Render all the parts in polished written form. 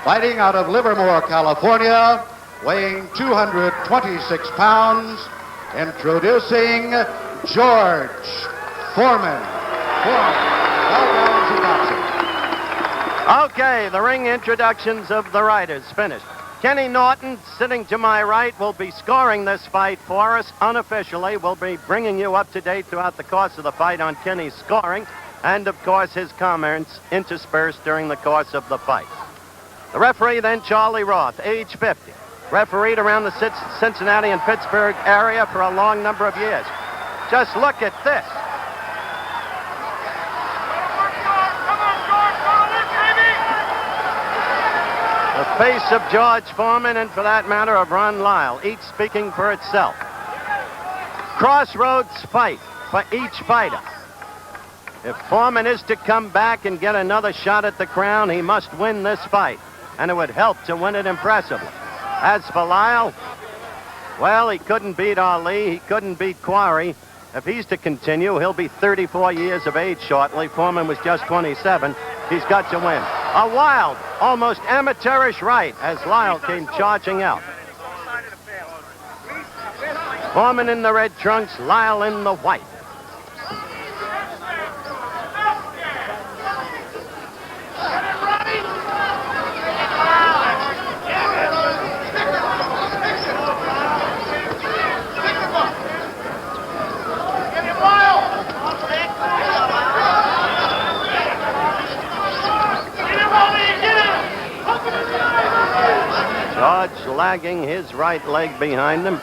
fighting out of Livermore, California, weighing 226 pounds, introducing George Foreman. Okay, the ring introductions of the riders finished. Kenny Norton, sitting to my right, will be scoring this fight for us unofficially. We'll be bringing you up to date throughout the course of the fight on Kenny's scoring and, of course, his comments interspersed during the course of the fight. The referee then, Charley Roth, age 50. Refereed around the Cincinnati and Pittsburgh area for a long number of years. Just look at this. The face of George Foreman and, for that matter, of Ron Lyle, each speaking for itself. Crossroads fight for each fighter. If Foreman is to come back and get another shot at the crown, he must win this fight, and it would help to win it impressively. As for Lyle, well, he couldn't beat Ali, he couldn't beat Quarry. If he's to continue, he'll be 34 years of age shortly. Foreman was just 27. He's got to win. A wild, almost amateurish right as Lyle came charging out. Foreman in the red trunks, Lyle in the white. George lagging his right leg behind him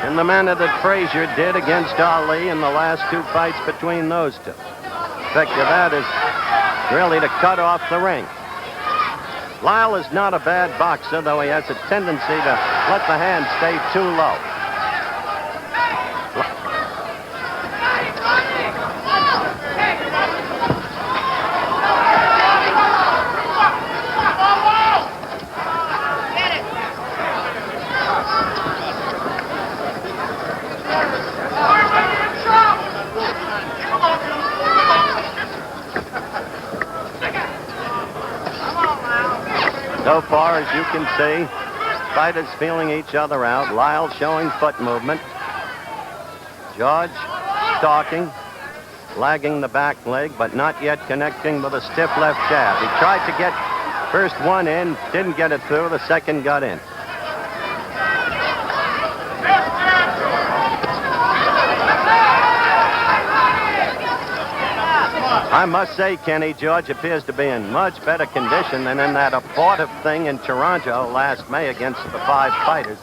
in the manner that Frazier did against Ali in the last two fights between those two. The effect of that is really to cut off the ring. Lyle is not a bad boxer, though he has a tendency to let the hand stay too low. So far, as you can see, fighters feeling each other out. Lyle showing foot movement. George stalking, lagging the back leg, but not yet connecting with a stiff left jab. He tried to get first one in, didn't get it through. The second got in. I must say, Kenny, George appears to be in much better condition than in that abortive thing in Toronto last May against the 5 fighters.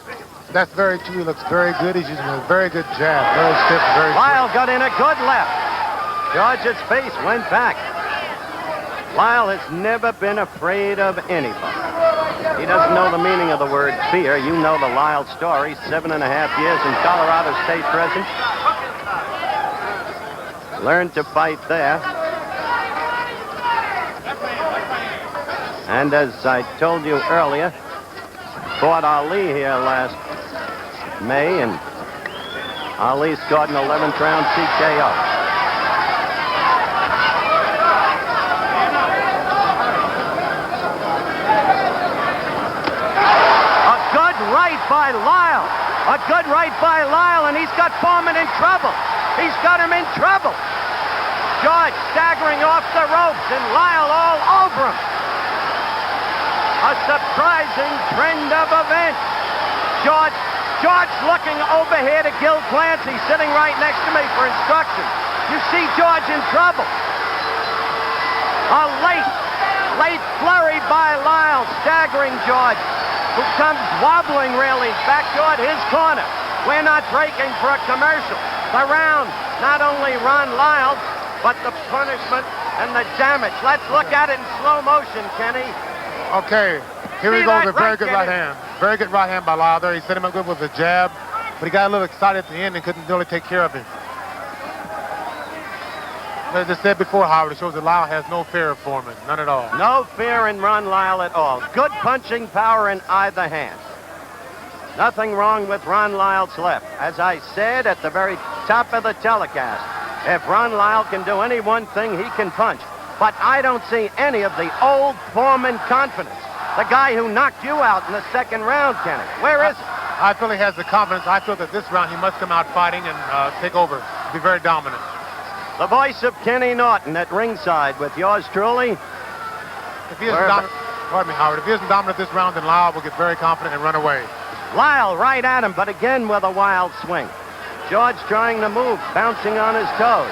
That's very true. He looks very good. He's using a very good jab. Very stiff, very Lyle got in a good left. George's face went back. Lyle has never been afraid of anybody. He doesn't know the meaning of the word fear. You know the Lyle story. 7.5 years in Colorado State prison. Learned to fight there. And as I told you earlier, fought Ali here last May, and Ali scored an 11th round TKO. A good right by Lyle. A good right by Lyle, and he's got Foreman in trouble. He's got him in trouble. George staggering off the ropes, and Lyle all over him. A surprising trend of events. George looking over here to Gil Clancy, sitting right next to me for instructions. You see George in trouble. A late flurry by Lyle, staggering George, who comes wobbling really back toward his corner. We're not breaking for a commercial. The round, not only Ron Lyle, but the punishment and the damage. Let's look at it in slow motion, Kenny. Okay, here he goes, a very good right hand. Very good right hand by Lyle there. He set him up good with a jab, but he got a little excited at the end and couldn't really take care of him. As I said before, Howard, it shows that Lyle has no fear of Foreman, none at all. No fear in Ron Lyle at all. Good punching power in either hand. Nothing wrong with Ron Lyle's left. As I said at the very top of the telecast, if Ron Lyle can do any one thing, he can punch. But I don't see any of the old Foreman confidence. The guy who knocked you out in the second round, Kenny. Where is he? I feel he has the confidence. I feel that this round he must come out fighting and take over, be very dominant. The voice of Kenny Norton at ringside with yours truly. If he isn't dominant, pardon me, Howard, if he isn't dominant this round, then Lyle will get very confident and run away. Lyle right at him, but again with a wild swing. George trying to move, bouncing on his toes.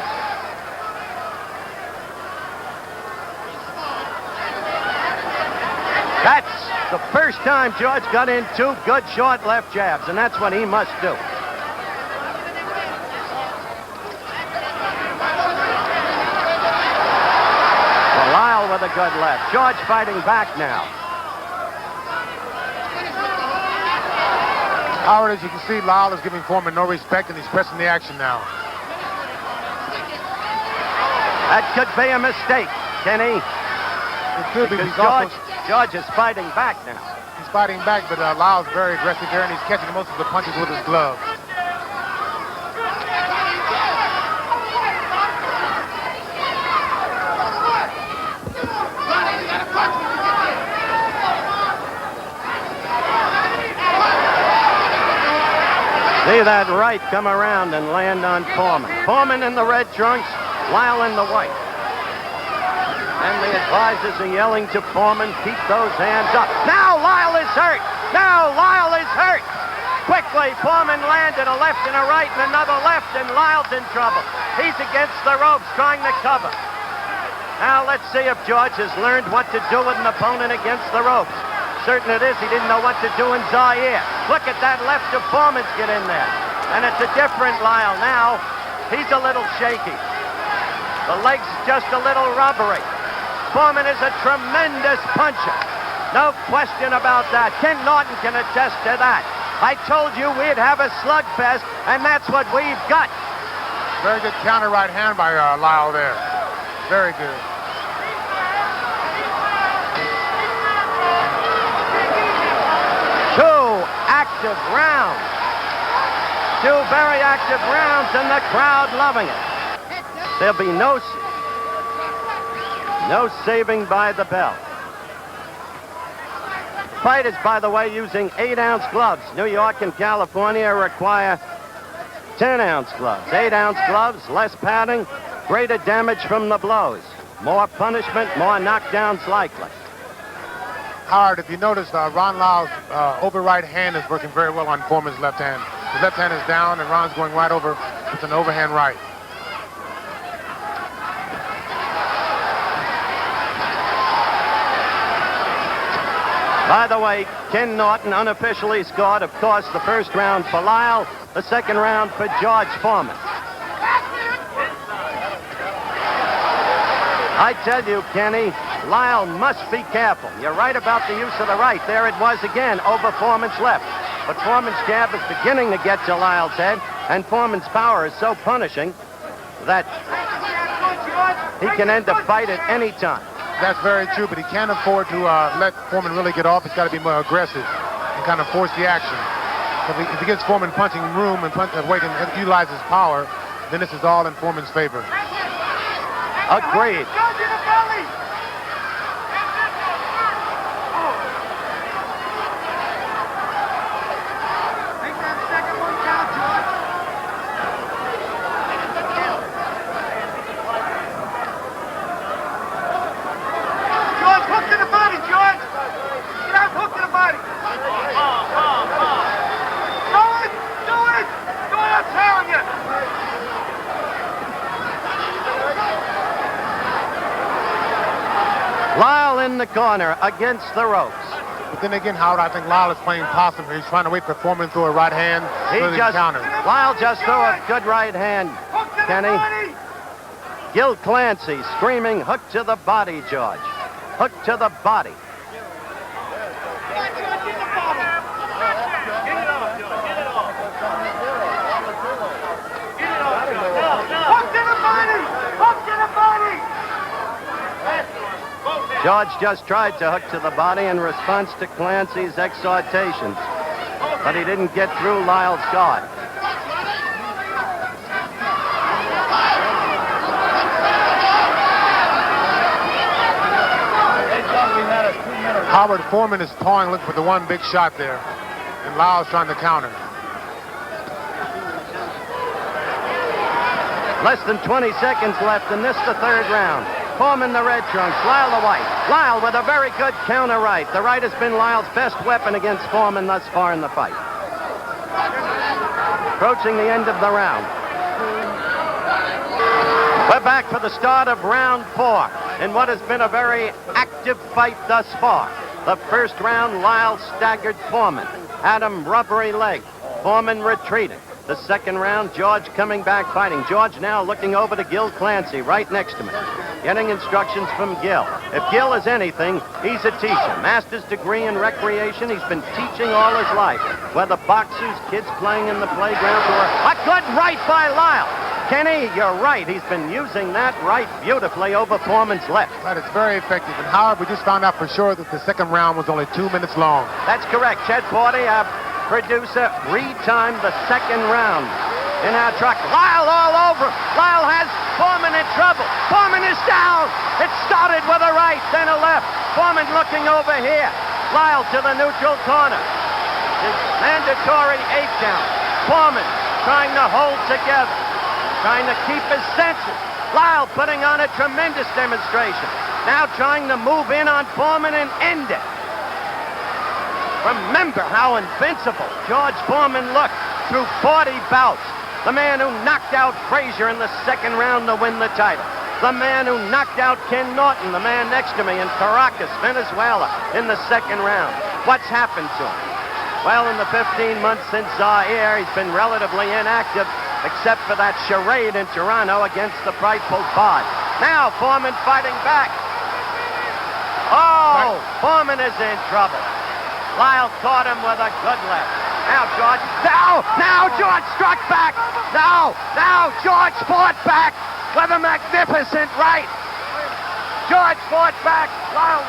That's the first time George got in two good short left jabs, and that's what he must do. Well, Lyle with a good left. George fighting back now. Howard, as you can see, Lyle is giving Foreman no respect, and he's pressing the action now. That could be a mistake, Kenny. It could be. Because George is fighting back now. He's fighting back, but Lyle's very aggressive there, and he's catching most of the punches with his glove. See that right come around and land on Foreman. Foreman in the red trunks, Lyle in the white. And the advisors are yelling to Foreman, keep those hands up. Now Lyle is hurt. Now Lyle is hurt. Quickly, Foreman landed a left and a right and another left, and Lyle's in trouble. He's against the ropes trying to cover. Now let's see if George has learned what to do with an opponent against the ropes. Certain it is, he didn't know what to do in Zaire. Look at that left of Foreman's get in there. And it's a different Lyle now. He's a little shaky. The leg's just a little rubbery. Foreman is a tremendous puncher. No question about that. Ken Norton can attest to that. I told you we'd have a slugfest, and that's what we've got. Very good counter right hand by Lyle there. Very good. Two active rounds. Two very active rounds, and the crowd loving it. There'll be no saving by the bell. Fighters, by the way, using 8-ounce gloves. New York and California require 10-ounce gloves. 8-ounce gloves, less padding, greater damage from the blows. More punishment, more knockdowns likely. Howard, if you notice, Ron Lyle's over right hand is working very well on Foreman's left hand. His left hand is down, and Ron's going right over with an overhand right. By the way, Ken Norton unofficially scored, of course, the first round for Lyle, the second round for George Foreman. I tell you, Kenny, Lyle must be careful. You're right about the use of the right. There it was again, over Foreman's left. But Foreman's jab is beginning to get to Lyle's head, and Foreman's power is so punishing that he can end the fight at any time. That's very true, but he can't afford to let Foreman really get off. He's got to be more aggressive and kind of force the action. If he gets Foreman punching room and wait and utilize his power, then this is all in Foreman's favor. Agreed. Lyle in the corner against the ropes. But then again, Howard, I think Lyle is playing possum. He's trying to wait for Foreman through a right hand. Lyle just threw a good right hand, Kenny. Gil Clancy screaming, hook to the body, George. Hook to the body. George just tried to hook to the body in response to Clancy's exhortations, but he didn't get through Lyle's guard. Howard Foreman is pawing, looking for the one big shot there. And Lyle's trying to counter. Less than 20 seconds left in this, the third round. Foreman the red trunks, Lyle the white. Lyle with a very good counter right. The right has been Lyle's best weapon against Foreman thus far in the fight. Approaching the end of the round. We're back for the start of round 4 in what has been a very active fight thus far. The first round, Lyle staggered Foreman. Had him rubbery leg. Foreman retreating. The second round, George coming back fighting. George now looking over to Gil Clancy right next to me. Getting instructions from Gil. If Gil is anything, he's a teacher. Master's degree in recreation. He's been teaching all his life. Whether boxers, kids playing in the playground, or a good right by Lyle. Kenny, you're right. He's been using that right beautifully over Foreman's left. Right, it's very effective. And Howard, we just found out for sure that the second round was only 2 minutes long. That's correct. Chet Forty, our producer, retimed the second round in our truck. Lyle all over him. Lyle has Foreman in trouble. Foreman is down. It started with a right, then a left. Foreman looking over here. Lyle to the neutral corner. His mandatory 8 count. Foreman trying to hold together. Trying to keep his senses. Lyle putting on a tremendous demonstration. Now trying to move in on Foreman and end it. Remember how invincible George Foreman looked through 40 bouts. The man who knocked out Frazier in the second round to win the title. The man who knocked out Ken Norton, the man next to me in Caracas, Venezuela, in the second round. What's happened to him? Well, in the 15 months since Zaire, he's been relatively inactive, except for that charade in Toronto against the frightful Bod. Now Foreman fighting back. Oh, Foreman is in trouble. Lyle caught him with a good left. Now George, now George struck back. Now George fought back with a magnificent right. George fought back. Lyle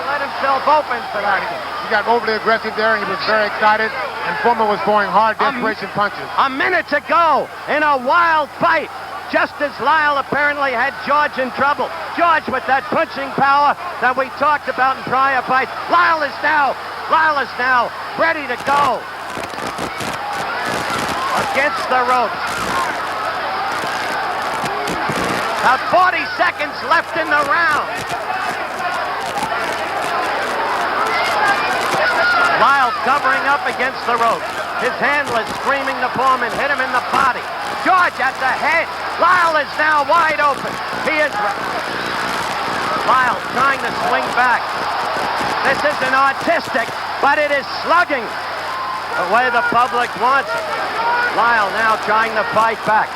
let himself open for that. He got overly aggressive there, and he was very excited, and Foreman was throwing hard desperation punches. A minute to go in a wild fight. Just as Lyle apparently had George in trouble. George with that punching power that we talked about in prior fights. Lyle is now ready to go. Against the ropes. About 40 seconds left in the round. Lyle covering up against the ropes. His handler screaming to Foreman, hit him in the body. George at the head. Lyle is now wide open. He is Lyle trying to swing back. This isn't artistic, but it is slugging the way the public wants it. Lyle now trying to fight back.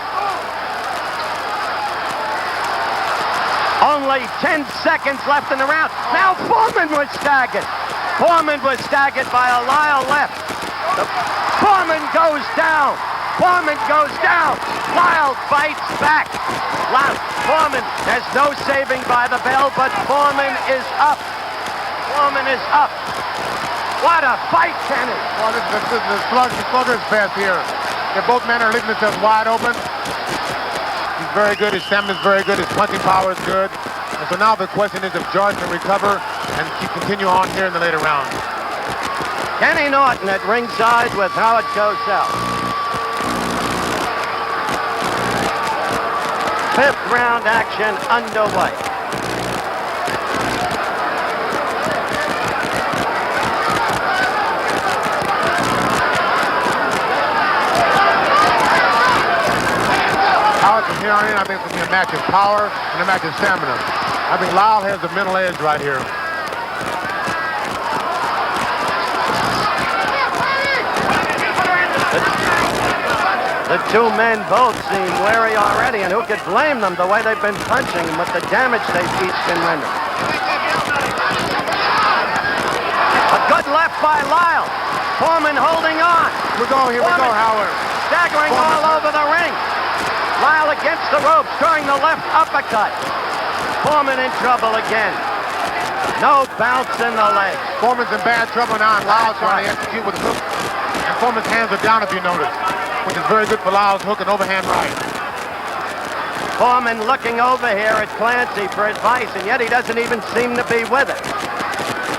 Only 10 seconds left in the round. Now Foreman was staggered. Foreman was staggered by a Lyle left. Foreman goes down. Foreman goes down. Lyle fights back. Foreman has no saving by the bell, but Foreman is up. Foreman is up. What a fight, Kenny. Well, this is the slugger's fest here. Both men are leaving themselves wide open. He's very good. His stamina is very good. His punching power is good. And so now the question is if George can recover and continue on here in the later rounds. Kenny Norton at ringside with Howard Cosell. 5th round action underway. Howard, from here on in, I think it's going to be a match of power and a match of stamina. I think Lyle has the mental edge right here. The two men both seem wary already, and who could blame them the way they've been punching and with the damage they've each been rendering. A good left by Lyle. Foreman holding on. Here we go, Howard. Staggering all over the ring. Lyle against the ropes, throwing the left uppercut. Foreman in trouble again. No bounce in the leg. Foreman's in bad trouble now, and Lyle's trying to execute with a hook. And Foreman's hands are down, if you notice, which is very good for Lyle's hook and overhand right. Foreman looking over here at Clancy for advice, and yet he doesn't even seem to be with it.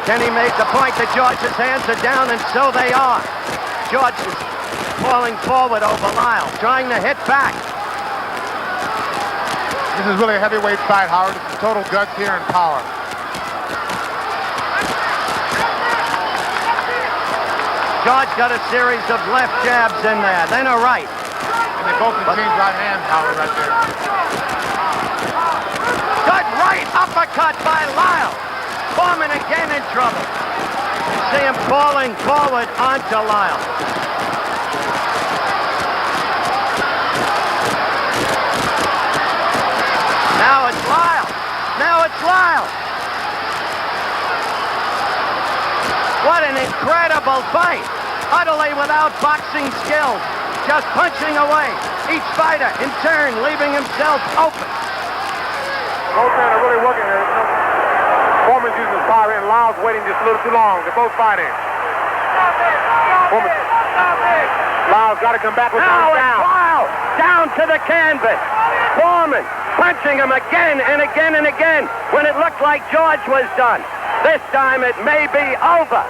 Kenny made the point that George's hands are down, and so they are. George is falling forward over Lyle, trying to hit back. This is really a heavyweight fight, Howard. It's total guts here and power. George got a series of left jabs in there, then a right. And they both exchange right hands, Howard, right there. Good right uppercut by Lyle. Foreman again in trouble. You see him falling forward onto Lyle. Now it's Lyle. Now it's Lyle. What an incredible fight. Utterly without boxing skills. Just punching away. Each fighter in turn leaving himself open. Both men are really working here. Foreman's using his power and Lyle's waiting just a little too long. They're both fighting. Foreman. Lyle's got to come back with now down. Lyle down to the canvas. Foreman punching him again and again and again when it looked like George was done. This time it may be over.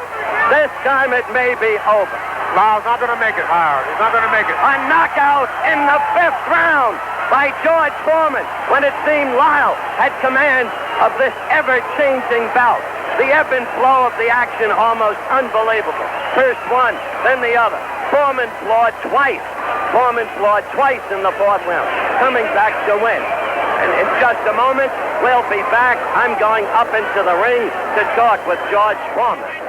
This time it may be over. Lyle's not going to make it, Howard. He's not going to make it. A knockout in the 5th round by George Foreman when it seemed Lyle had command of this ever-changing bout. The ebb and flow of the action almost unbelievable. First one, then the other. Foreman floored twice. Foreman floored twice in the 4th round, coming back to win. And in just a moment, we'll be back. I'm going up into the ring to talk with George Foreman.